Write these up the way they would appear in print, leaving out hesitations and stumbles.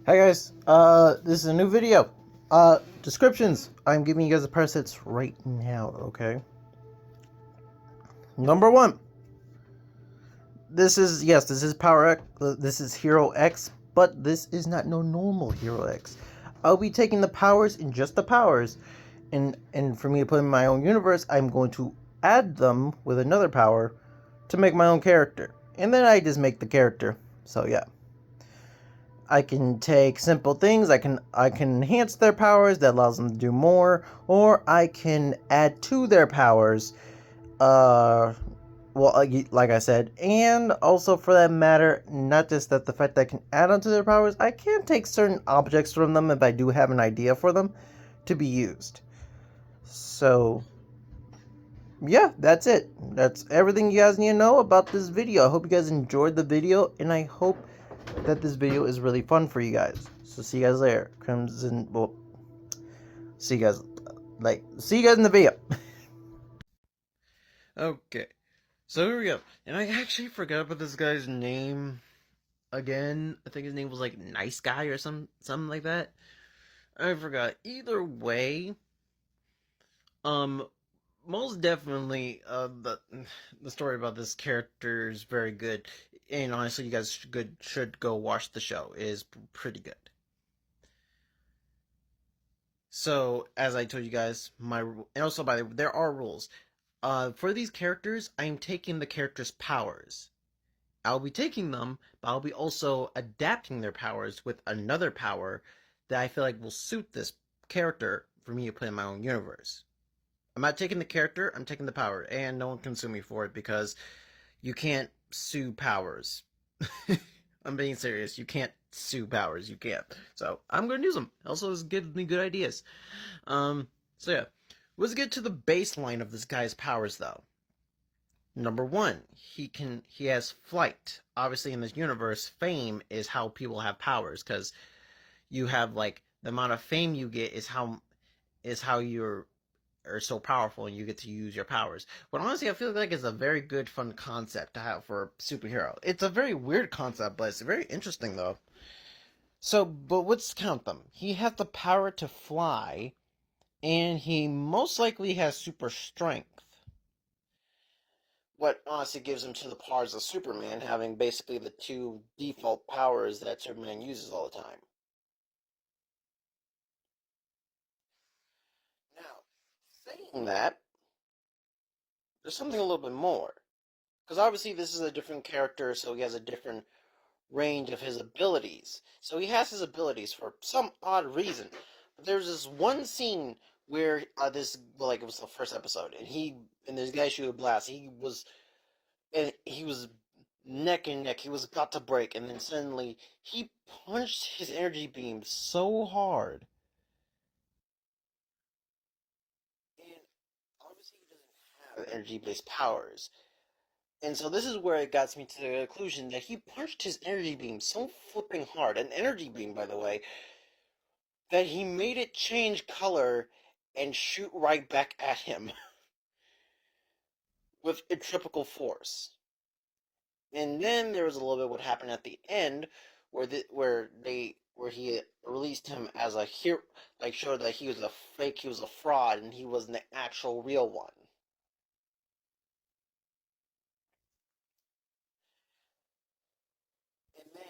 Hi guys, this is a new video. Descriptions. I'm giving you guys the presets right now, okay? Number one. This is Power X, this is Hero X, but this is not no normal Hero X. I'll be taking the powers and just the powers, and for me to put in my own universe, I'm going to add them with another power to make my own character. And then I just make the character. So yeah. I can take simple things, I can enhance their powers that allows them to do more, or I can add to their powers, like I said, and also for that matter, not just that the fact that I can add onto their powers, I can take certain objects from them if I do have an idea for them to be used. So, yeah, that's it. That's everything you guys need to know about this video. I hope you guys enjoyed the video, and I hope that this video is really fun for you guys. So see you guys later. See you guys in the video. Okay, so here we go. And I actually forgot about this guy's name again. I think his name was like Nice Guy or something like that. I forgot. Either way, um, most definitely, the story about this character is very good, and honestly, you guys should go watch the show. It is pretty good. So, as I told you guys, and also by the way, there are rules. For these characters, I'm taking the characters' powers. I'll be taking them, but I'll be also adapting their powers with another power that I feel like will suit this character for me to put in my own universe. I'm not taking the character, I'm taking the power, and no one can sue me for it because you can't sue powers. I'm being serious. You can't sue powers. You can't. So I'm going to use them. Also, this gives me good ideas. So yeah. Let's get to the baseline of this guy's powers, though. Number one, he has flight. Obviously, in this universe, fame is how people have powers, because you have like the amount of fame you get is how you're are so powerful and you get to use your powers. But honestly, I feel like it's a very good, fun concept to have for a superhero. It's a very weird concept, but it's very interesting though. So, but let's count them. He has the power to fly, and he most likely has super strength. What honestly gives him to the powers of Superman, having basically the two default powers that Superman uses all the time. Now, saying that, there's something a little bit more. Because obviously this is a different character, so he has a different range of his abilities. So he has his abilities for some odd reason. But there's this one scene where it was the first episode, and this guy shoot a blast. He was neck and neck. He was about to break, and then suddenly he punched his energy beam so hard, and obviously he doesn't have energy-based powers. And so this is where it got me to the conclusion that he punched his energy beam so flipping hard, an energy beam, by the way, that he made it change color and shoot right back at him with centrifugal force. And then there was a little bit what happened at the end, where he released him as a hero, like showed that he was a fake, he was a fraud, and he wasn't the actual real one. And then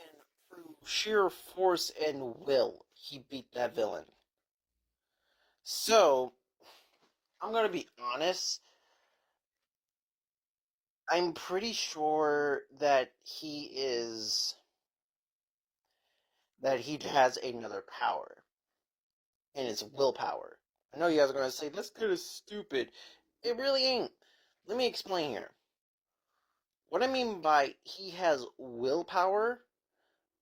through sheer force and will, he beat that villain. So I'm gonna be honest. I'm pretty sure that he has another power, and it's willpower. I know you guys are gonna say that's kind of stupid. It really ain't. Let me explain here. What I mean by he has willpower,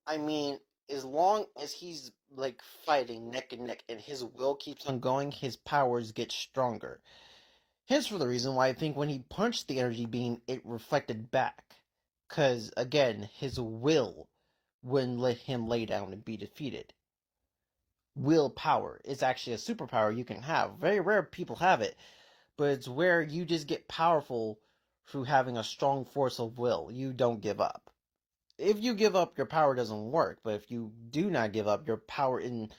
I mean as long as he's like fighting neck and neck, and his will keeps on going, his powers get stronger. Hence for the reason why I think when he punched the energy beam, it reflected back. Because, again, his will wouldn't let him lay down and be defeated. Willpower is actually a superpower you can have. Very rare people have it, but it's where you just get powerful through having a strong force of will. You don't give up. if you give up, your power doesn't work. But if you do not give up, your power in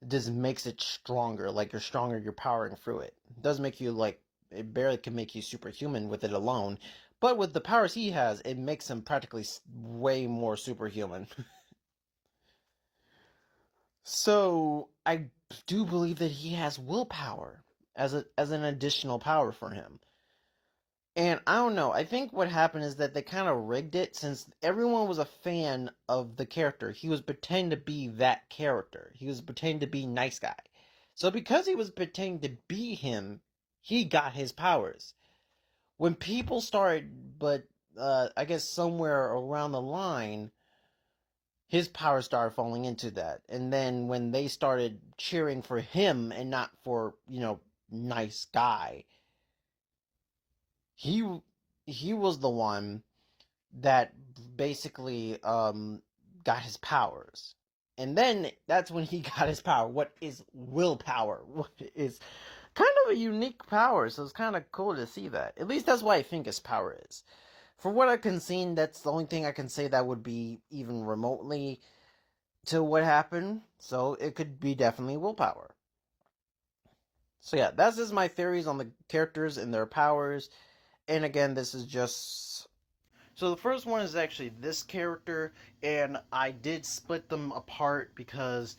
just makes it stronger. Like you're stronger, you're powering through it. It does make you like it barely can make you superhuman with it alone. But with the powers he has, it makes him practically way more superhuman. So I do believe that he has willpower as an additional power for him. And I don't know. I think what happened is that they kind of rigged it since everyone was a fan of the character. He was pretending to be that character. He was pretending to be nice guy. So because he was pretending to be him, he got his powers. When people started, but I guess somewhere around the line, his power started falling into that. And then when they started cheering for him and not for, nice guy, he he was the one that basically got his powers. And then that's when he got his power. What is willpower? What is kind of a unique power, so it's kind of cool to see that. At least that's what I think his power is. For what I can see, that's the only thing I can say that would be even remotely to what happened. So it could be definitely willpower. So yeah, that's just my theories on the characters and their powers. And again, this is just so the first one is actually this character, and I did split them apart because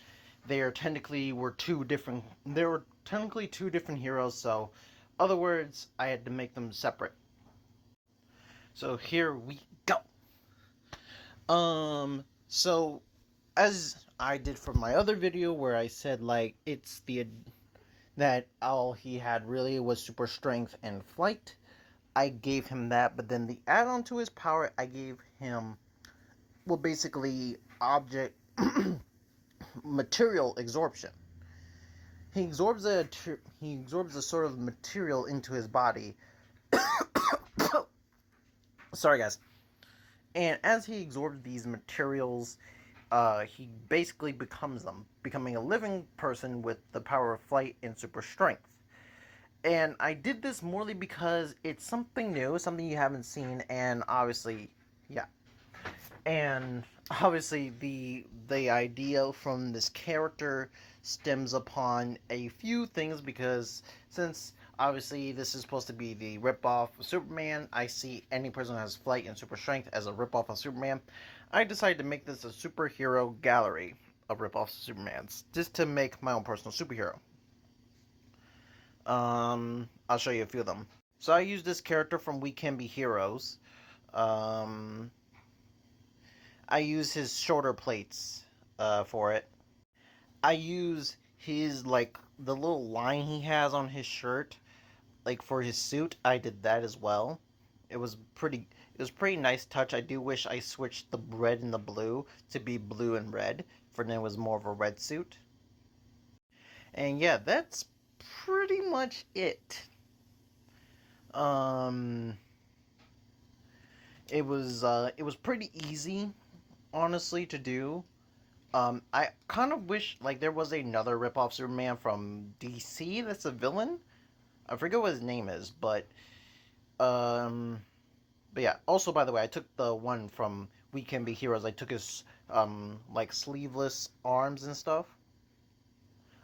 they are technically were two different. There were technically two different heroes, so other words, I had to make them separate. So here we go. So as I did for my other video where I said like it's the that all he had really was super strength and flight. I gave him that, but then the add-on to his power, I gave him well, basically object material absorption. He absorbs a sort of material into his body. Sorry, guys. And as he absorbs these materials, he basically becomes them, becoming a living person with the power of flight and super strength. And I did this morely because it's something new, something you haven't seen, and obviously, yeah, and obviously the idea from this character stems upon a few things because since obviously this is supposed to be the ripoff of Superman, I see any person who has flight and super strength as a ripoff of Superman. I decided to make this a superhero gallery of ripoffs of Supermans just to make my own personal superhero. I'll show you a few of them. So I use this character from We Can Be Heroes. Um, I use his shoulder plates for it. I use his like the little line he has on his shirt, like for his suit. I did that as well. It was pretty. It was pretty nice touch. I do wish I switched the red and the blue to be blue and red, for then it was more of a red suit. And yeah, that's pretty much it. Um, it was pretty easy, honestly, to do. I kind of wish like there was another ripoff Superman from DC that's a villain. I forget what his name is, um, but yeah. Also, by the way, I took the one from We Can Be Heroes. I took his like sleeveless arms and stuff.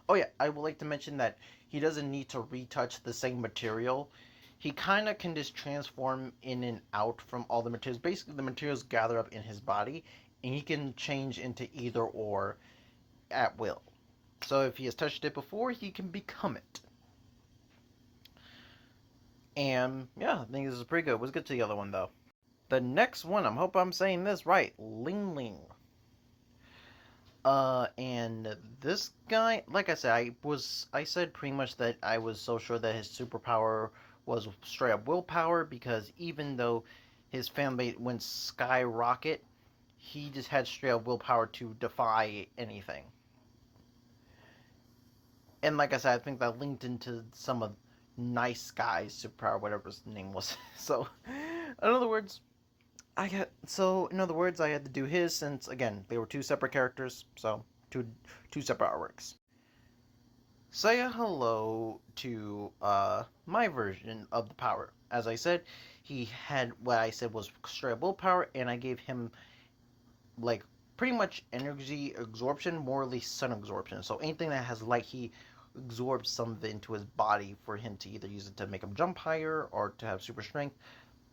Oh yeah, I would like to mention that he doesn't need to retouch the same material. He kind of can just transform in and out from all the materials. Basically, the materials gather up in his body, and he can change into either or at will. So if he has touched it before, he can become it. And yeah, I think this is pretty good. Let's get to the other one though. The next one, I hope I'm saying this right, Ling Ling. And this guy, like I said, I said pretty much that I was so sure that his superpower was straight up willpower because even though his family went skyrocket, he just had straight up willpower to defy anything. And like I said, I think that linked into some of Nice Guy's superpower, whatever his name was. So, in other words, in other words, I had to do his since again they were two separate characters, so two separate artworks. Say a hello to my version of the power. As I said, he had what I said was straight willpower, and I gave him like pretty much energy absorption, more or less sun absorption. So anything that has light, he absorbs some of it into his body for him to either use it to make him jump higher or to have super strength.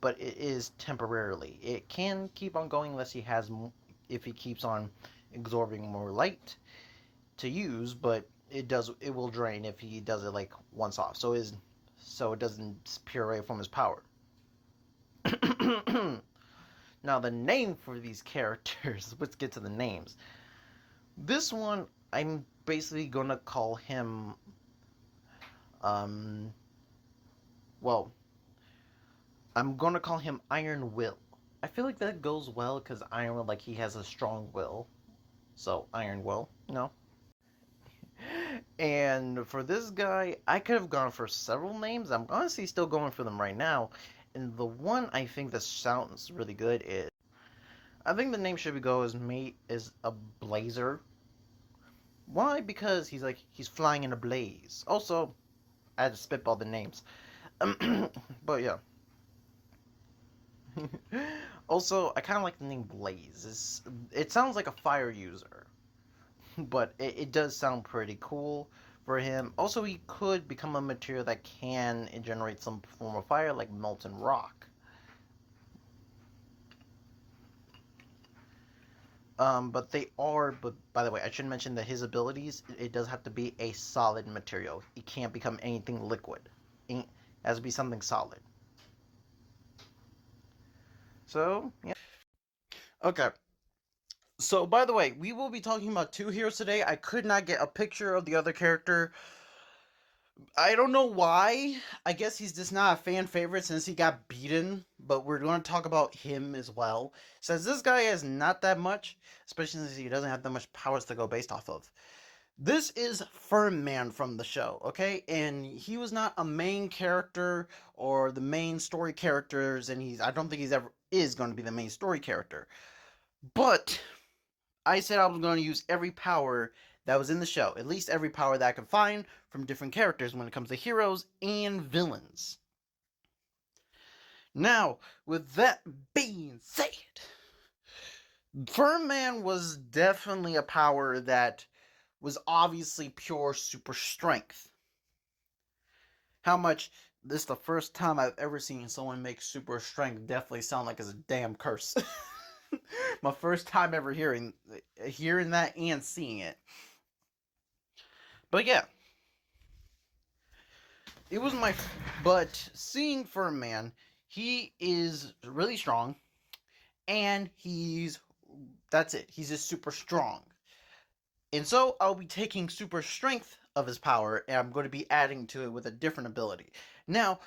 But it is temporarily. It can keep on going unless he has, if he keeps on absorbing more light to use. But it will drain if he does it like once off. So it doesn't peel away from his power. Now the name for these characters. Let's get to the names. This one, I'm basically gonna call him. Um, well, I'm gonna call him Iron Will. I feel like that goes well because Iron Will, like he has a strong will. So Iron Will, you know. And for this guy, I could have gone for several names. I'm honestly still going for them right now. And the one I think that sounds really good is, I think the name should go as mate is a Blazer. Why? Because he's flying in a blaze. Also, I had to spitball the names. But yeah. Also, I kind of like the name Blaze. It sounds like a fire user, but it does sound pretty cool for him. Also, he could become a material that can generate some form of fire, like molten rock. But by the way, I should mention that his abilities, it does have to be a solid material. It can't become anything liquid. It has to be something solid. So, yeah. Okay. So, by the way, we will be talking about two heroes today. I could not get a picture of the other character. I don't know why. I guess he's just not a fan favorite since he got beaten, but we're going to talk about him as well. Since this guy has not that much, especially since he doesn't have that much powers to go based off of. This is Firm Man from the show, okay? And he was not a main character or the main story characters, and I don't think he's ever is going to be the main story character. But I said I was going to use every power that was in the show, at least every power that I could find from different characters when it comes to heroes and villains. Now, with that being said, Firm Man was definitely a power that was obviously pure super strength. How much this is the first time I've ever seen someone make super strength definitely sound like it's a damn curse. My first time ever hearing that and seeing it. But yeah, it was my. But seeing Firm Man, he is really strong, and that's it. He's just super strong, and so I'll be taking super strength of his power, and I'm going to be adding to it with a different ability. Now,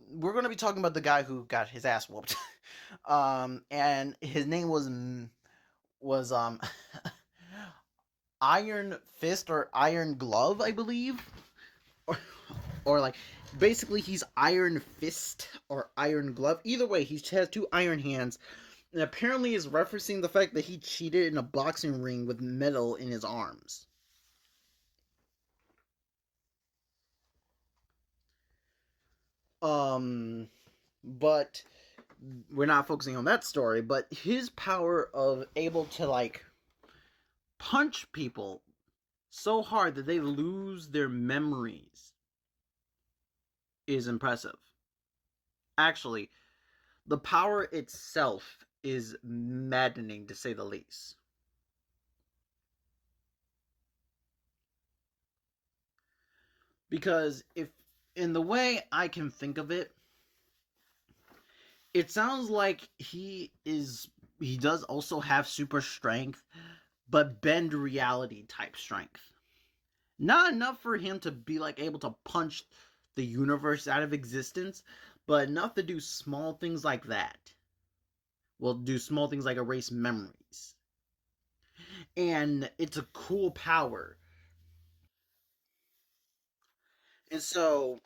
we're going to be talking about the guy who got his ass whooped, and his name was Iron Fist or Iron Glove, I believe, or, or like basically he's Iron Fist or Iron Glove. Either way, he has two iron hands, and apparently is referencing the fact that he cheated in a boxing ring with metal in his arms. Um, but we're not focusing on that story. But his power of able to like punch people so hard that they lose their memories is impressive. Actually, the power itself is maddening to say the least. Because if in the way I can think of it, it sounds like he does also have super strength, but bend reality type strength. Not enough for him to be like able to punch the universe out of existence, but enough to do small things like that. Well, do small things like erase memories. And it's a cool power. And so,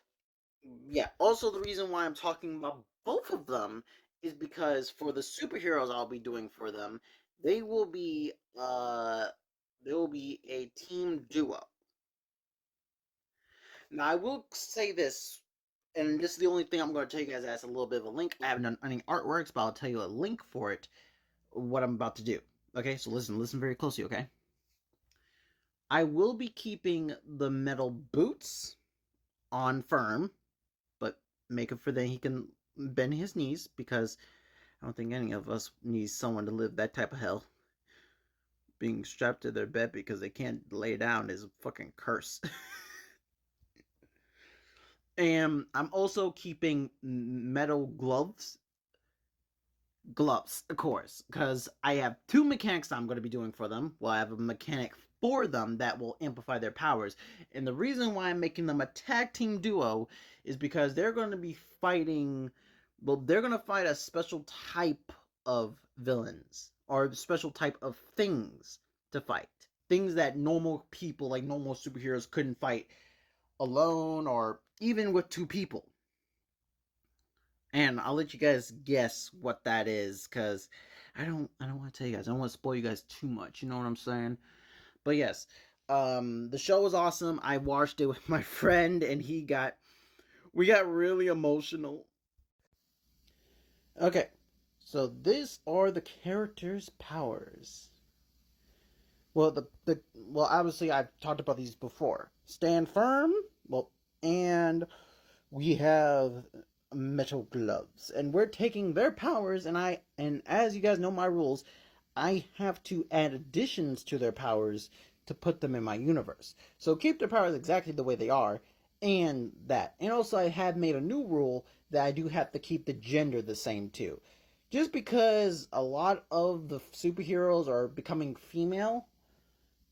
yeah, also the reason why I'm talking about both of them is because for the superheroes I'll be doing for them, they will be uh they will be a team duo. Now I will say this, and this is the only thing I'm going to tell you guys as a little bit of a link. I haven't done any artworks, but I'll tell you a link for it. What I'm about to do. Okay, so listen very closely, okay? I will be keeping the metal boots on firm, but make it for that he can bend his knees, because I don't think any of us needs someone to live that type of hell. Being strapped to their bed because they can't lay down is a fucking curse. And I'm also keeping metal gloves, of course, because I have two mechanics I'm going to be doing for them. Well, I have a mechanic for them that will amplify their powers. And the reason why I'm making them a tag team duo is because they're going to be fighting. Well, they're going to fight a special type of villains or a special type of things to fight. Things that normal people, like normal superheroes, couldn't fight alone or even with two people. And I'll let you guys guess what that is, because I don't want to tell you guys. I don't want to spoil you guys too much. You know what I'm saying? But yes, the show was awesome. I watched it with my friend, and we got really emotional. Okay, so these are the characters' powers. Well, obviously I've talked about these before. Stand firm. Well, and we have metal gloves, and we're taking their powers, and as you guys know my rules, I have to add additions to their powers to put them in my universe. So keep their powers exactly the way they are, and also I have made a new rule that I do have to keep the gender the same too. Just because a lot of the superheroes are becoming female,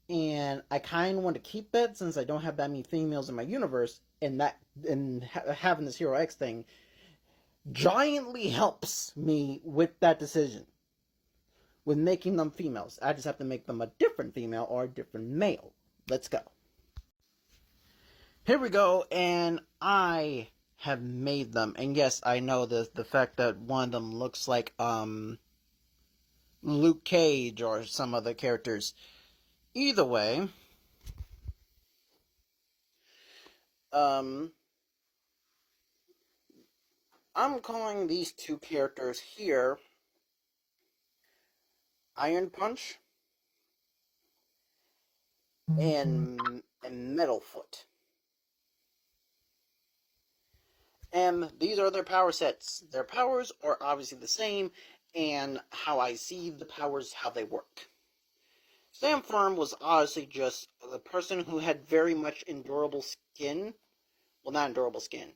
and I kind of want to keep that since I don't have that many females in my universe, and having this Hero X thing giantly helps me with that decision, with making them females. I just have to make them a different female or a different male. Let's go. Here we go, and I have made them. And yes, I know the fact that one of them looks like Luke Cage or some other characters. Either way, um I'm calling these two characters here Iron Punch and Metalfoot. And these are their power sets. Their powers are obviously the same, and how I see the powers, how they work. Sam Firm was honestly just the person who had very much endurable skin. Well, not endurable skin,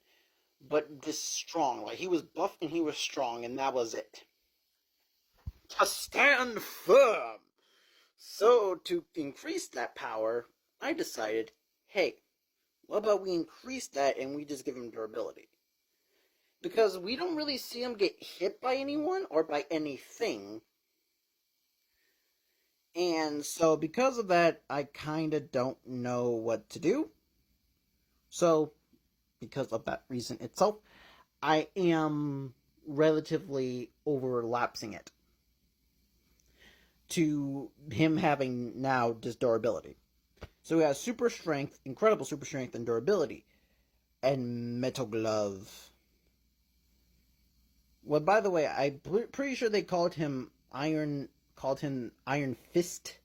but just strong. Like, he was buff and he was strong, and that was it. To stand firm! So, to increase that power, I decided, hey, what about we increase that and we just give him durability? Because we don't really see him get hit by anyone or by anything. And so, because of that, I kind of don't know what to do. So, because of that reason itself, I am relatively overlapsing it to him having now just durability. So he has super strength, incredible super strength and durability, and metal glove. Well, by the way, I'm pretty sure they called him Iron Fist.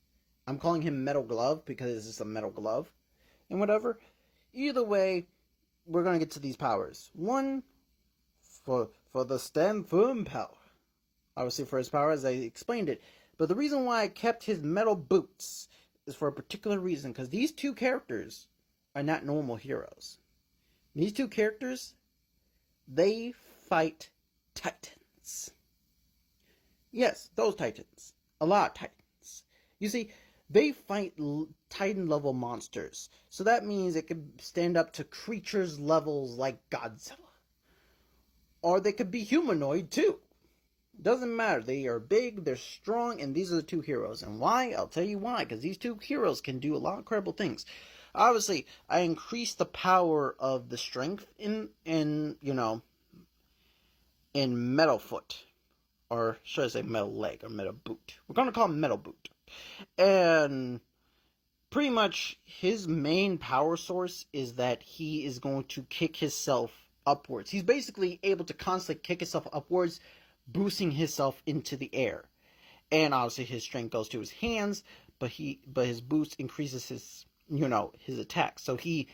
I'm calling him Metal Glove because it's just a metal glove, and whatever. Either way, we're gonna get to these powers. One for the stand firm power. Obviously, for his power, as I explained it. But the reason why I kept his metal boots is for a particular reason, because these two characters are not normal heroes. These two characters, they fight titans. Yes, those titans. A lot of titans. You see, they fight titan level monsters. So that means it could stand up to creatures levels like Godzilla. Or they could be humanoid too. Doesn't matter. They are big, they're strong, and these are the two heroes. And why? I'll tell you why. Because these two heroes can do a lot of incredible things. Obviously, I increased the power of the strength in Metal Foot, or should I say Metal Leg or Metal Boot? We're gonna call him Metal Boot. And pretty much his main power source is that he is going to kick himself upwards. He's basically able to constantly kick himself upwards, boosting himself into the air. and obviously his strength goes to his hands, but his boost increases his his attack. So he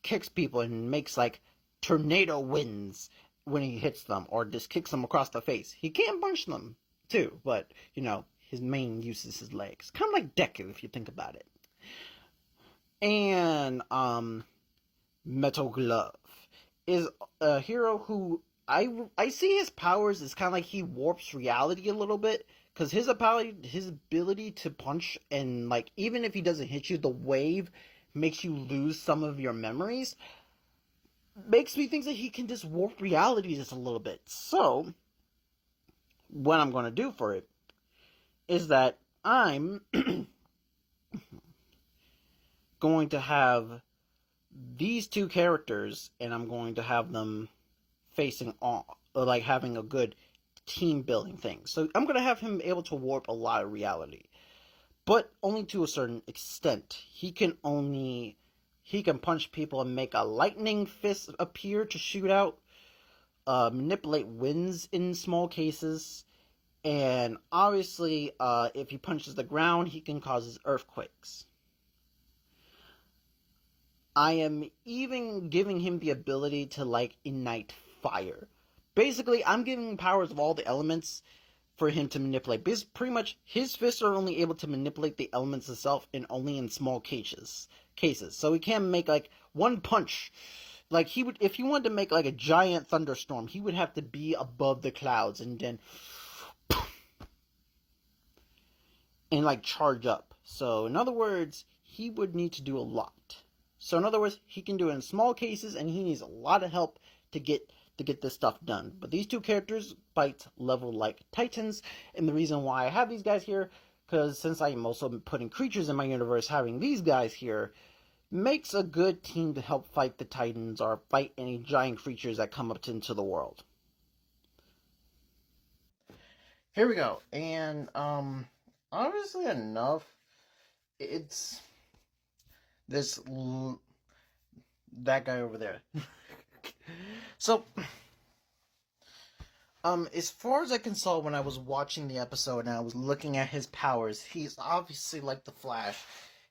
kicks people and makes like tornado winds when he hits them, or just kicks them across the face. He can punch them too, but his main use is his legs. Kind of like Deku if you think about it. And Metal Glove is a hero who I see his powers as kind of like he warps reality a little bit, because his ability to punch, and like even if he doesn't hit you, the wave makes you lose some of your memories. Makes me think that he can just warp reality just a little bit. So what I'm going to do for it is that I'm going to have these two characters, and I'm going to have them facing off, or like having a good team building thing. So I'm going to have him able to warp a lot of reality, but only to a certain extent. He can punch people and make a lightning fist appear to shoot out, manipulate winds in small cases, and obviously, if he punches the ground, he can cause earthquakes. I am even giving him the ability to like ignite fire. Basically, I'm giving him powers of all the elements for him to manipulate. Because pretty much his fists are only able to manipulate the elements itself, and only in small cases. So he can't make like one punch. Like he would, if he wanted to make like a giant thunderstorm, he would have to be above the clouds and then and like charge up. So in other words, he would need to do a lot. So in other words, he can do it in small cases, and he needs a lot of help to get this stuff done. But these two characters fight level like titans, and the reason why I have these guys here, because since I'm also putting creatures in my universe, having these guys here makes a good team to help fight the titans or fight any giant creatures that come up into the world. Here we go, and obviously enough, it's that guy over there. So, as far as I can saw when I was watching the episode and I was looking at his powers, he's obviously like the Flash,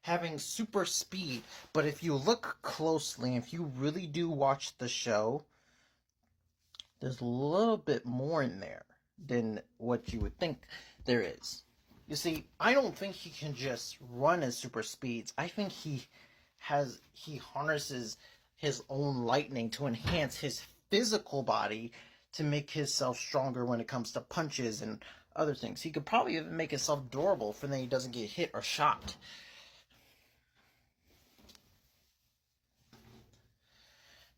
having super speed. But if you look closely, if you really do watch the show, there's a little bit more in there than what you would think there is. You see, I don't think he can just run at super speeds. I think he harnesses his own lightning to enhance his physical body to make himself stronger when it comes to punches and other things. He could probably even make himself durable for then he doesn't get hit or shot.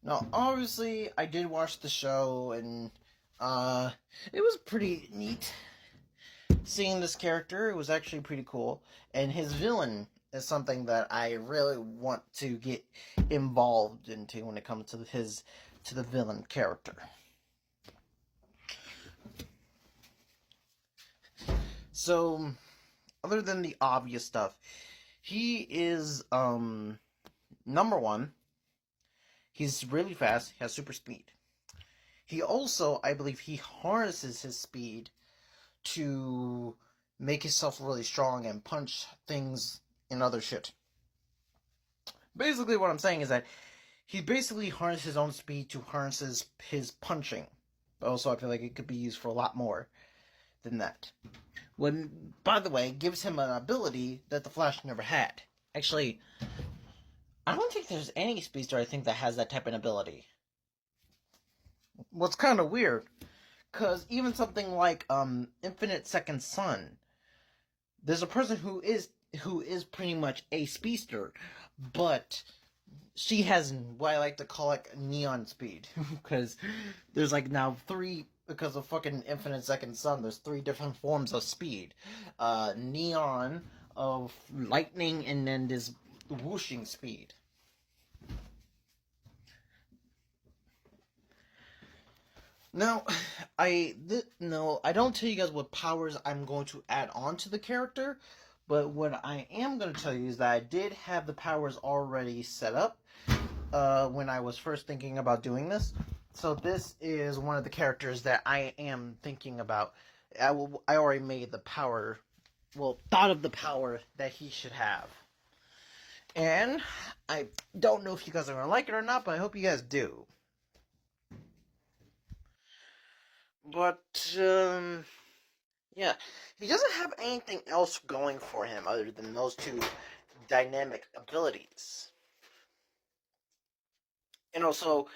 Now, obviously, I did watch the show, and it was pretty neat seeing this character. It was actually pretty cool, and his villain is something that I really want to get involved into when it comes to the villain character. So, other than the obvious stuff, he is number one. He's really fast. He has super speed. He also, I believe, he harnesses his speed to make himself really strong and punch things and other shit. Basically, what I'm saying is that he basically harnesses his own speed to harness his punching. But also, I feel like it could be used for a lot more than that. When, by the way, gives him an ability that the Flash never had. Actually, I don't think there's any speedster I think that has that type of ability. What's kind of weird, because even something like Infinite Second Son, there's a person who is pretty much a speedster, but she has what I like to call like neon speed, because there's like now because of fucking Infinite Second Son, there's 3 different forms of speed. Neon, of lightning, and then this whooshing speed. Now, I don't tell you guys what powers I'm going to add on to the character, but what I am going to tell you is that I did have the powers already set up when I was first thinking about doing this. So this is one of the characters that I am thinking about I already made the power, well, thought of the power that he should have. And I don't know if you guys are gonna like it or not, but I hope you guys do. But yeah, he doesn't have anything else going for him other than those two dynamic abilities. And also,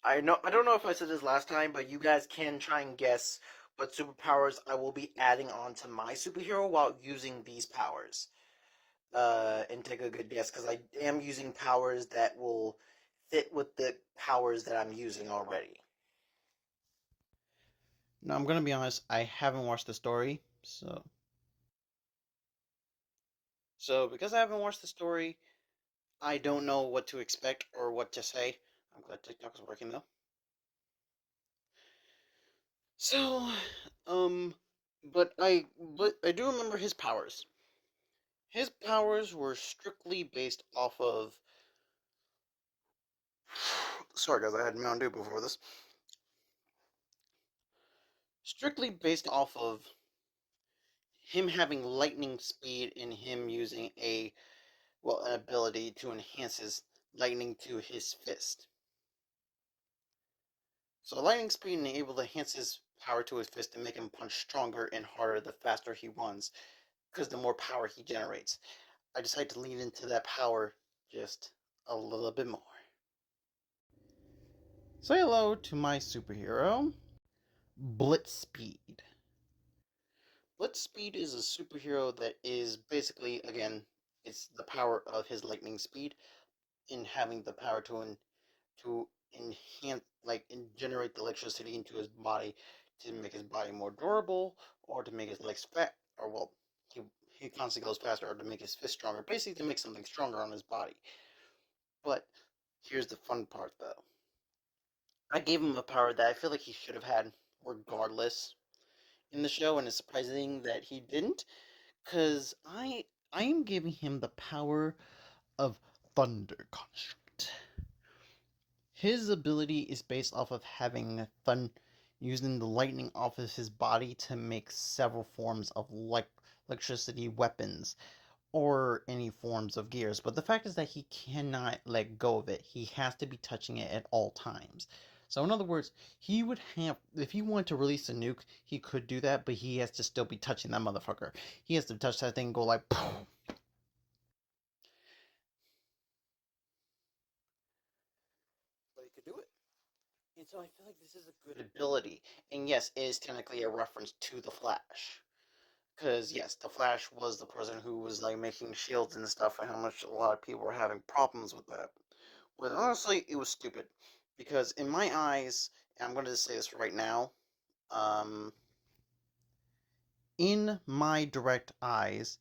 I don't know if I said this last time, but you guys can try and guess what superpowers I will be adding onto my superhero while using these powers. And take a good guess because I am using powers that will fit with the powers that I'm using already. Now, I'm gonna be honest, I haven't watched the story, so because I haven't watched the story, I don't know what to expect or what to say. I'm glad TikTok is working though. So, um, but I do remember his powers. His powers were strictly based off of. Sorry, guys, I had Mountain Dew before this. Strictly based off of him having lightning speed and him using an ability to enhance his lightning to his fist. So lightning speed and able to enhance his power to his fist and make him punch stronger and harder the faster he runs, because the more power he generates. I decided to lean into that power just a little bit more. Say hello to my superhero, Blitzspeed. Blitzspeed is a superhero that is basically, again, it's the power of his lightning speed in having the power to enhance, and generate the electricity into his body to make his body more durable, or to make his legs fat, or well, he constantly goes faster, or to make his fist stronger, basically to make something stronger on his body. But here's the fun part, though. I gave him a power that I feel like he should have had regardless in the show, and it's surprising that he didn't, because I am giving him the power of Thunder Construct. His ability is based off of having using the lightning off of his body to make several forms of electricity weapons or any forms of gears. But the fact is that he cannot let go of it. He has to be touching it at all times. So in other words, he would have, if he wanted to release a nuke, he could do that, but he has to still be touching that motherfucker. He has to touch that thing and go like, poof. But he could do it. And so I feel like this is a good ability. And yes, it is technically a reference to the Flash. Because yes, the Flash was the person who was like making shields and stuff, and how much a lot of people were having problems with that. But honestly, it was stupid. Because in my eyes, and I'm going to just say this right now, um, in my direct eyes,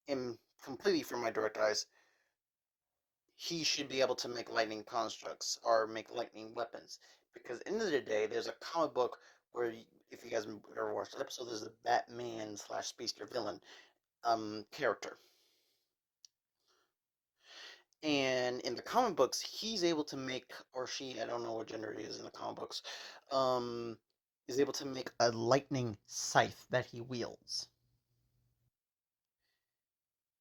in completely from my direct eyes, he should be able to make lightning constructs or make lightning weapons. Because at the end of the day, there's a comic book where, if you guys ever watched the episode, there's a Batman slash Speedster villain character. And in the comic books, he's able to make, or she, I don't know what gender he is in the comic books, um, is able to make a lightning scythe that he wields.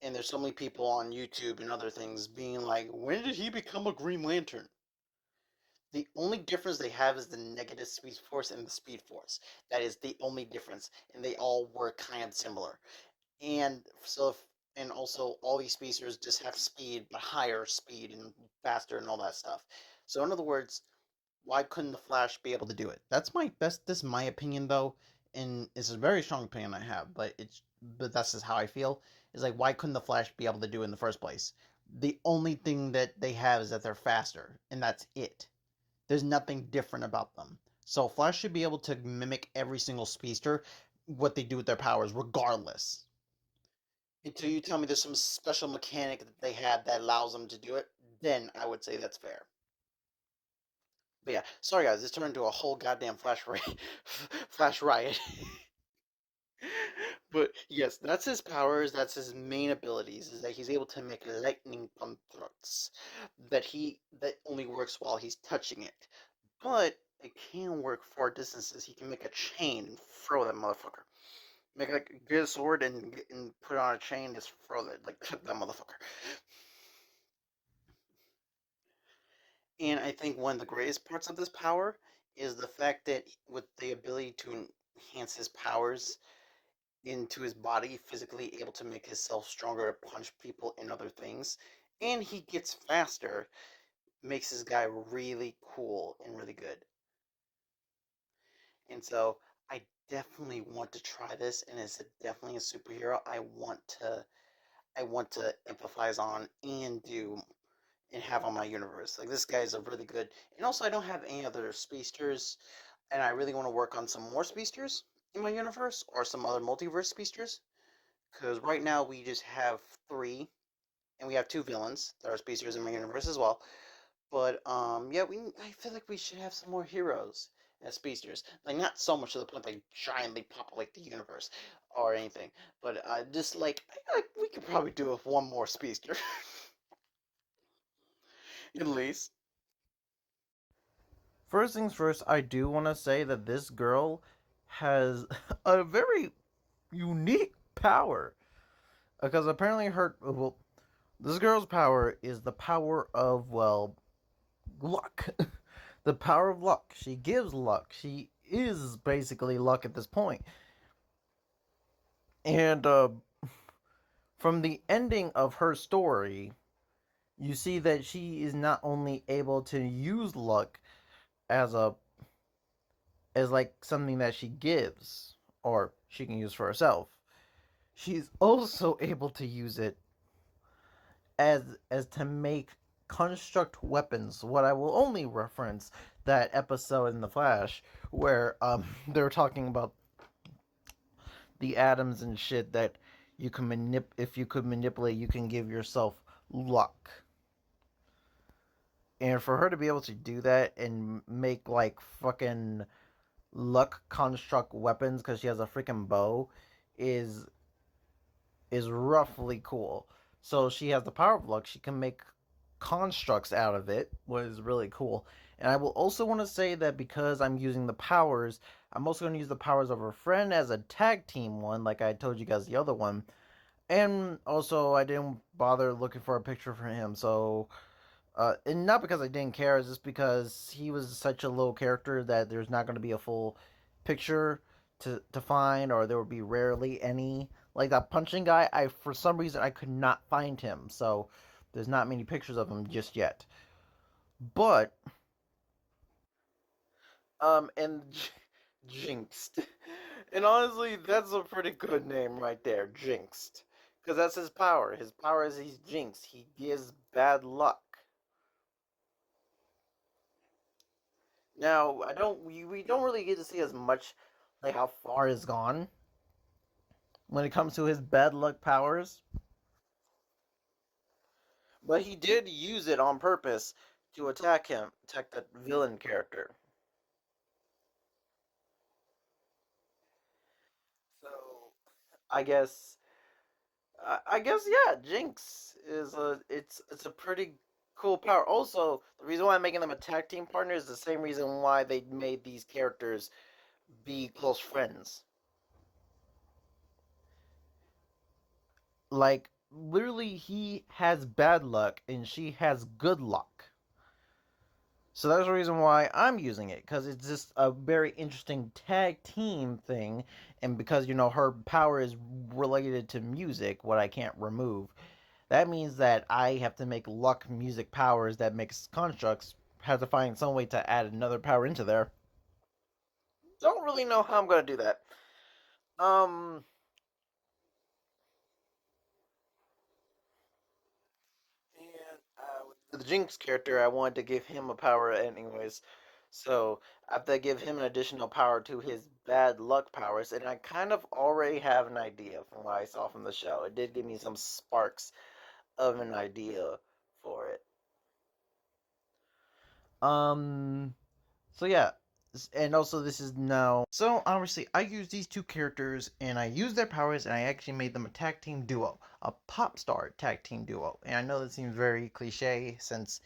And there's so many people on YouTube and other things being like, when did he become a Green Lantern? The only difference they have is the negative speed force and the speed force. That is the only difference, and they all work kind of similar. And so, and also all these speedsters just have speed, but higher speed and faster and all that stuff. So in other words, why couldn't the Flash be able to do it? That's my best. This is my opinion, though, and it's a very strong opinion I have. But that's just how I feel. Is like, why couldn't the Flash be able to do it in the first place? The only thing that they have is that they're faster, and that's it. There's nothing different about them. So Flash should be able to mimic every single speedster, what they do with their powers, regardless. Until you tell me there's some special mechanic that they have that allows them to do it, then I would say that's fair. But yeah, sorry guys, this turned into a whole goddamn flash riot. But yes, that's his powers. That's his main abilities. Is that he's able to make lightning constructs that only works while he's touching it. But it can work far distances. He can make a chain and throw that motherfucker. Make like get a sword and put it on a chain, just throw it like that motherfucker. And I think one of the greatest parts of this power is the fact that with the ability to enhance his powers into his body, physically able to make himself stronger to punch people and other things, and he gets faster, makes this guy really cool and really good. And so I definitely want to try this, and it's definitely a superhero I want to empathize on and do and have on my universe. Like this guy is a really good, and also I don't have any other speedsters, and I really want to work on some more speedsters in my universe or some other multiverse speedsters. Because right now we just have three, and we have two villains that are speedsters in my universe as well. But yeah, we I feel like we should have some more heroes as speedsters. Like not so much to the point they giantly populate the universe or anything, but just like we could probably do with one more speedster at least. First things first, I do want to say that this girl has a very unique power. Because apparently this girl's power is the power of, well, luck. The power of luck. She gives luck. She is basically luck at this point. And from the ending of her story, you see that she is not only able to use luck as a as like something that she gives or she can use for herself. She's also able to use it as to make construct weapons. What I will only reference that episode in The Flash where they were talking about the atoms and shit that you can if you could manipulate, you can give yourself luck. And for her to be able to do that and make like fucking luck construct weapons because she has a freaking bow is is roughly cool. So she has the power of luck. She can make constructs out of it, was really cool. And I will also want to say that because I'm using the powers, I'm also going to use the powers of her friend as a tag team one, like I told you guys the other one. And also, I didn't bother looking for a picture for him, so. And not because I didn't care, it's just because he was such a low character that there's not going to be a full picture to find, or there would be rarely any. Like that punching guy, I for some reason I could not find him, so there's not many pictures of him just yet. But and Jinxed, and honestly, that's a pretty good name right there, Jinxed, because that's his power. His power is he's Jinxed. He gives bad luck. Now, I don't we don't really get to see as much like how far he's gone when it comes to his bad luck powers, but he did use it on purpose to attack that villain character. So, I guess I guess yeah, Jinx is it's a pretty cool power. Also, the reason why I'm making them a tag team partner is the same reason why they made these characters be close friends. Like literally he has bad luck and she has good luck. So that's the reason why I'm using it, because it's just a very interesting tag team thing, and because her power is related to music, what I can't remove. That means that I have to make luck music powers that makes constructs. Have to find some way to add another power into there. Don't really know how I'm gonna do that. Um, And with the Jinx character, I wanted to give him a power anyways. So I have to give him an additional power to his bad luck powers, and I kind of already have an idea from what I saw from the show. It did give me some sparks of an idea for it. Um, so yeah, and also this is now. So obviously, I use these two characters, and I use their powers, and I actually made them a tag team duo, a pop star tag team duo. And I know that seems very cliche since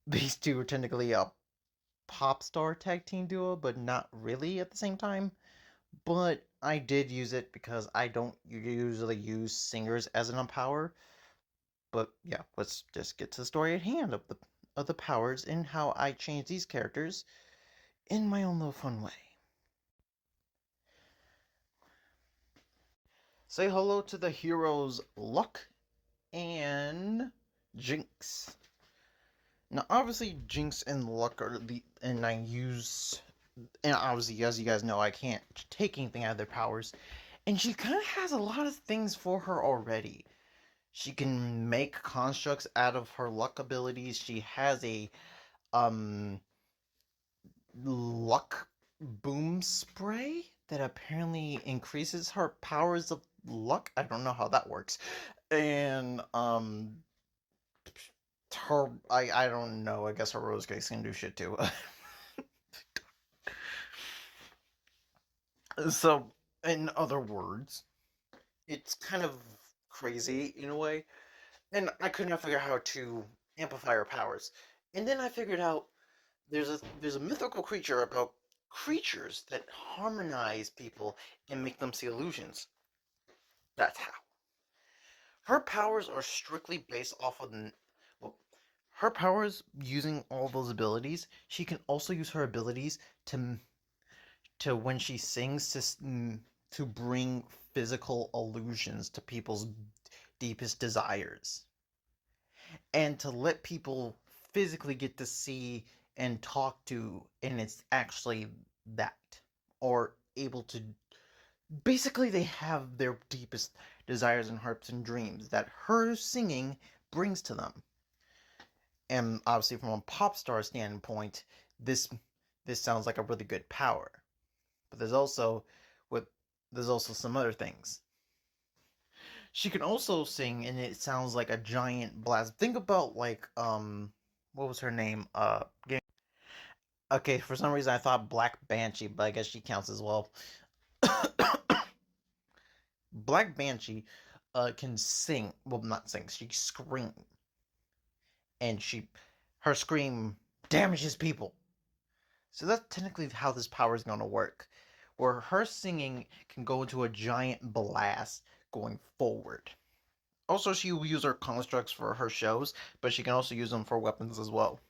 these two are technically pop star tag team duo, but not really at the same time. But I did use it because I don't usually use singers as an power. But yeah, let's just get to the story at hand of the powers and how I change these characters in my own little fun way. Say hello to the heroes Luck and Jinx. Now, obviously, Jinx and Luck are and I use, and obviously, as you guys know, I can't take anything out of their powers. And she kind of has a lot of things for her already. She can make constructs out of her luck abilities. She has a um luck boom spray that apparently increases her powers of luck. I don't know how that works. And her I don't know. I guess her rose case can do shit too. So, in other words, it's kind of crazy in a way. And I could not figure out how to amplify her powers. And then I figured out there's a mythical creature about creatures that harmonize people and make them see illusions. That's how. Her powers are strictly based off of well, her powers using all those abilities. She can also use her abilities to when she sings to bring physical illusions to people's deepest desires and to let people physically get to see and talk to, and it's actually that, or able to basically they have their deepest desires and hopes and dreams that her singing brings to them. And obviously from a pop star standpoint, this this sounds like a really good power. But with there's also some other things. She can also sing, and it sounds like a giant blast. Think about like what was her name? Okay, for some reason I thought Black Banshee, but I guess she counts as well. Black Banshee can sing. Well, not sing. She scream, and her scream damages people. So that's technically how this power is gonna work, where her singing can go into a giant blast going forward. Also, she will use her constructs for her shows, but she can also use them for weapons as well.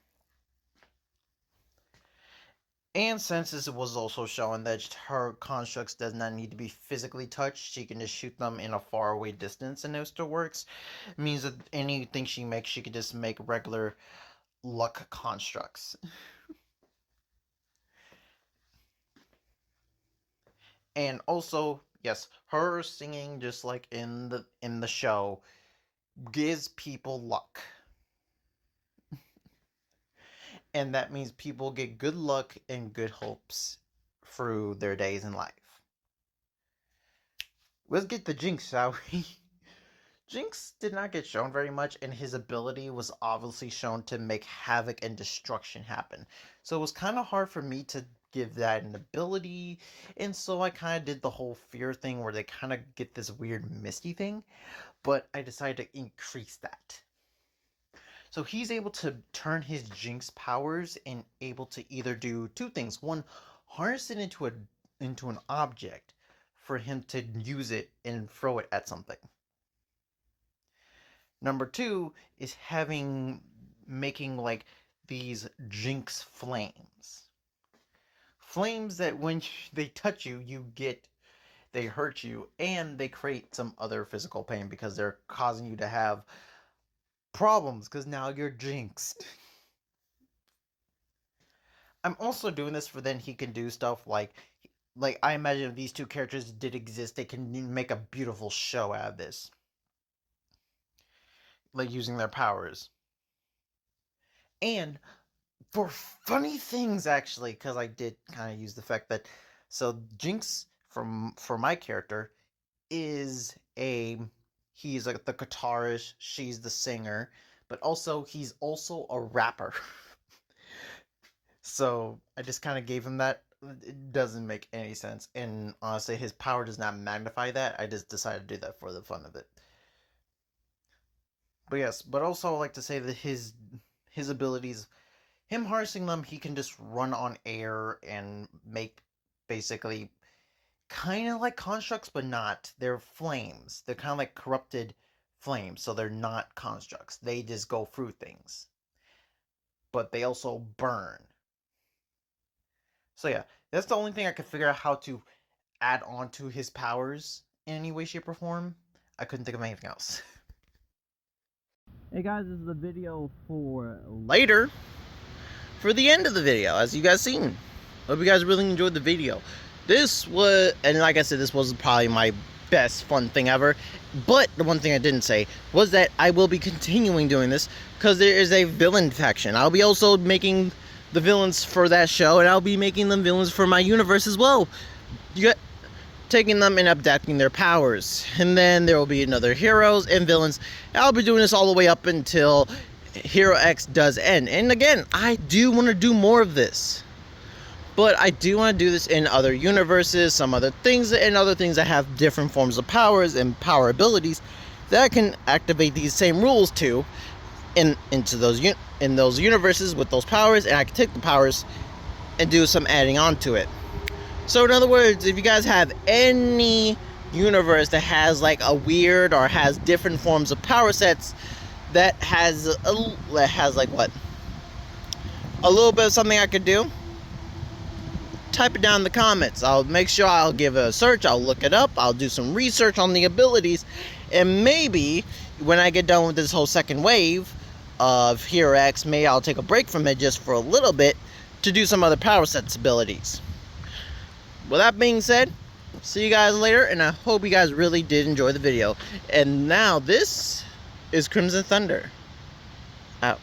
And since it was also shown that her constructs does not need to be physically touched, she can just shoot them in a faraway distance and it still works. It means that anything she makes, she can just make regular luck constructs. And also, yes, her singing just like in the show gives people luck. And that means people get good luck and good hopes through their days in life. Let's get the Jinx, shall we? Jinx did not get shown very much, and his ability was obviously shown to make havoc and destruction happen. So it was kind of hard for me to give that an ability, and so I kind of did the whole fear thing where they kind of get this weird misty thing, but I decided to increase that. So he's able to turn his Jinx powers and able to either do two things. One, harness it into an object for him to use it and throw it at something. Number two is making like these Jinx flames. Flames that when they touch you, they hurt you and they create some other physical pain because they're causing you to have problems because now you're jinxed. I'm also doing this for then he can do stuff like I imagine if these two characters did exist, they can make a beautiful show out of this. Like using their powers. And for funny things actually, because I did kind of use the fact that so Jinx for my character is a he's like the guitarist, she's the singer, but also he's also a rapper. So I just kind of gave him that. It doesn't make any sense, and honestly, his power does not magnify that. I just decided to do that for the fun of it. But yes, but also I like to say that his abilities him harnessing them, he can just run on air and make basically kind of like constructs, but not. They're flames. They're kind of like corrupted flames, so they're not constructs. They just go through things. But they also burn. So yeah, that's the only thing I could figure out how to add on to his powers in any way, shape, or form. I couldn't think of anything else. Hey guys, this is the video for later. For the end of the video, as you guys seen. Hope you guys really enjoyed the video. This was, and like I said, this was probably my best fun thing ever. But the one thing I didn't say was that I will be continuing doing this because there is a villain faction. I'll be also making the villains for that show, and I'll be making them villains for my universe as well. You got taking them and adapting their powers, and then there will be another heroes and villains. I'll be doing this all the way up until Hero X does end. And again, I do want to do more of this, but I do want to do this in other universes, some other things, and other things that have different forms of powers and power abilities that can activate these same rules to into those universes with those powers, and I can take the powers and do some adding on to it. So in other words, if you guys have any universe that has like a weird or has different forms of power sets that has like what, a little bit of something I could do, type it down in the comments. I'll make sure I'll give it a search, I'll look it up, I'll do some research on the abilities, and maybe when I get done with this whole second wave of Hero X, maybe I'll take a break from it just for a little bit to do some other power sets abilities. With that being said, see you guys later, and I hope you guys really did enjoy the video. And now this is Crimson Thunder out.